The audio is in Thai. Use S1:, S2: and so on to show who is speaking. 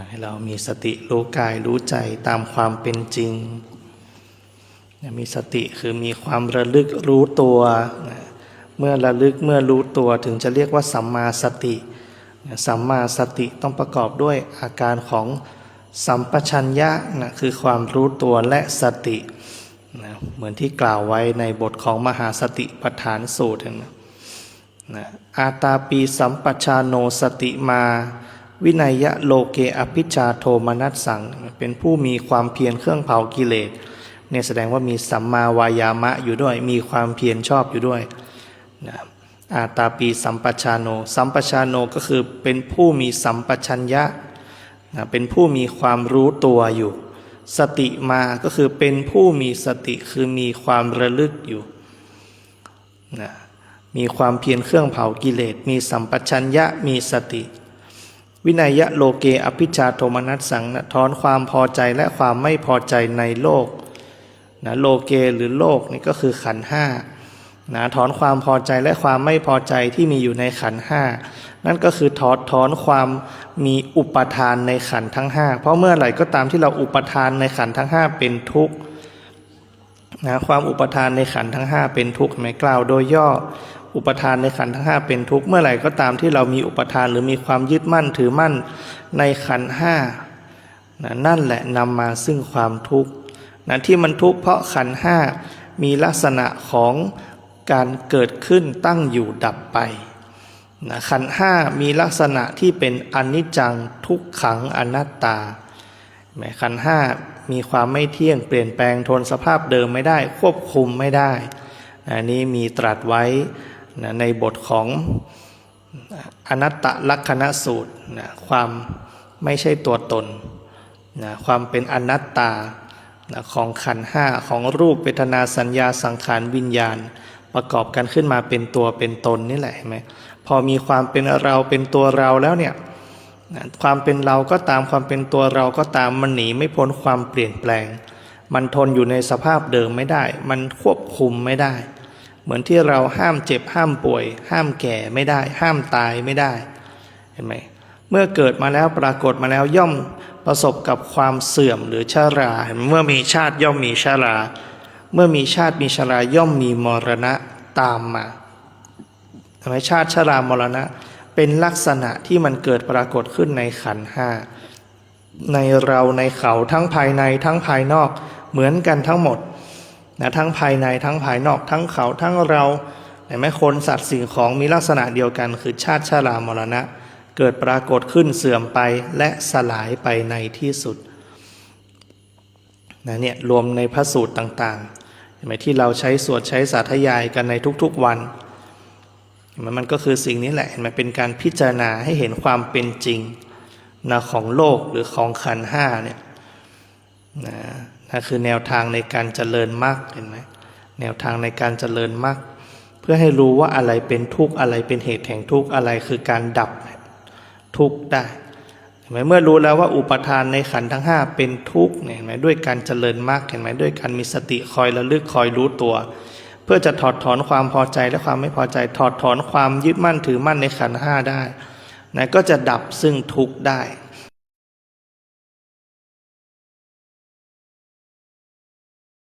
S1: ให้เรามีสติรู้กายรู้ใจตามความเป็นจริงมีสติคือมีความระลึกรู้ตัวเมื่อระลึกเมื่อรู้ตัวถึงจะเรียกว่าสัมมาสติสัมมาสติต้องประกอบด้วยอาการของสัมปชัญญะคือความรู้ตัวและสติเหมือนที่กล่าวไว้ในบทของมหาสติปัฏฐานสูตรอาตาปีสัมปชาโนสติมาวินัยะโลเกอภิชาโทมนัสสังเป็นผู้มีความเพียรเครื่องเผากิเลสเนี่ยแสดงว่ามีสัมมาวายามะอยู่ด้วยมีความเพียรชอบอยู่ด้วยอาตาปีสัมปชาโนสัมปชาโนก็คือเป็นผู้มีสัมปชัญญะเป็นผู้มีความรู้ตัวอยู่สติมาก็คือเป็นผู้มีสติคือมีความระลึกอยู่มีความเพียรเครื่องเผากิเลสมีสัมปชัญญะมีสติวินัยะโลเกอภิชาโทมนัสสังถอนความพอใจและความไม่พอใจในโลกโลเกหรือโลกนี่ก็คือขันธ์ห้าถอนความพอใจและความไม่พอใจที่มีอยู่ในขันธ์ห้านั่นก็คือถอนความมีอุปทานในขันธ์ทั้งห้าเพราะเมื่อไหร่ก็ตามที่เราอุปทานในขันธ์ทั้งห้าเป็นทุกข์ความอุปทานในขันธ์ทั้งห้าเป็นทุกข์หมายกล่าวโดยย่ออุปทานในขันธ์ทั้งห้าเป็นทุกข์เมื่อไหร่ก็ตามที่เรามีอุปทานหรือมีความยึดมั่นถือมั่นในขันธ์ห้านั่นแหละนำมาซึ่งความทุกข์ที่มันทุกข์เพราะขันธ์ห้ามีลักษณะของการเกิดขึ้นตั้งอยู่ดับไปขันธ์ห้ามีลักษณะที่เป็นอนิจจังทุกขังอนัตตาขันธ์ห้ามีความไม่เที่ยงเปลี่ยนแปลงทนสภาพเดิมไม่ได้ควบคุมไม่ได้อันนี้มีตรัสไว้ในบทของอนัตตลักขณสูตรความไม่ใช่ตัวตนความเป็นอนัตตาของขันธ์ห้าของรูปเวทนาสัญญาสังขารวิญญาณประกอบกันขึ้นมาเป็นตัวเป็นตนนี่แหละเห็นไหมพอมีความเป็นเราเป็นตัวเราแล้วเนี่ยความเป็นเราก็ตามความเป็นตัวเราก็ตามมันหนีไม่พ้นความเปลี่ยนแปลงมันทนอยู่ในสภาพเดิมไม่ได้มันควบคุมไม่ได้เหมือนที่เราห้ามเจ็บห้ามป่วยห้ามแก่ไม่ได้ห้ามตายไม่ได้เห็นไหมเมื่อเกิดมาแล้วปรากฏมาแล้วย่อมประสบกับความเสื่อมหรือชราเมื่อมีชาติย่อมมีชราเมื่อมีชาติมีชราย่อมมีมรณะตามมาทำไมชาติชรามรณะเป็นลักษณะที่มันเกิดปรากฏขึ้นในขันธ์ห้าในเราในเขาทั้งภายในทั้งภายนอกเหมือนกันทั้งหมดทั้งภายในทั้งภายนอกทั้งเขาทั้งเราเห็นไหมคนสัตว์สิ่งของมีลักษณะเดียวกันคือชาติชรามรณะเกิดปรากฏขึ้นเสื่อมไปและสลายไปในที่สุดเนี่ยรวมในพระสูตรต่างๆเห็นไหมที่เราใช้สวดใช้สาธยายกันในทุกๆวันมันก็คือสิ่งนี้แหละมันเป็นการพิจารณาให้เห็นความเป็นจริงของโลกหรือของขันธ์ห้าเนี่ยนั่นคือแนวทางในการเจริญมรรคเห็นไหมแนวทางในการเจริญมรรคเพื่อให้รู้ว่าอะไรเป็นทุกข์อะไรเป็นเหตุแห่งทุกข์อะไรคือการดับทุกข์ได้เห็นไหมเมื่อรู้แล้วว่าอุปทานในขันธ์ทั้งห้าเป็นทุกข์เห็นไหมด้วยการเจริญมรรคเห็นไหมด้วยการมีสติคอยระลึกคอยรู้ตัวเพื่อจะถอดถอนความพอใจและความไม่พอใจถอดถอนความยึดมั่นถือมั่นในขันธ์ห้าได้ก็จะดับซึ่งทุกข์ได้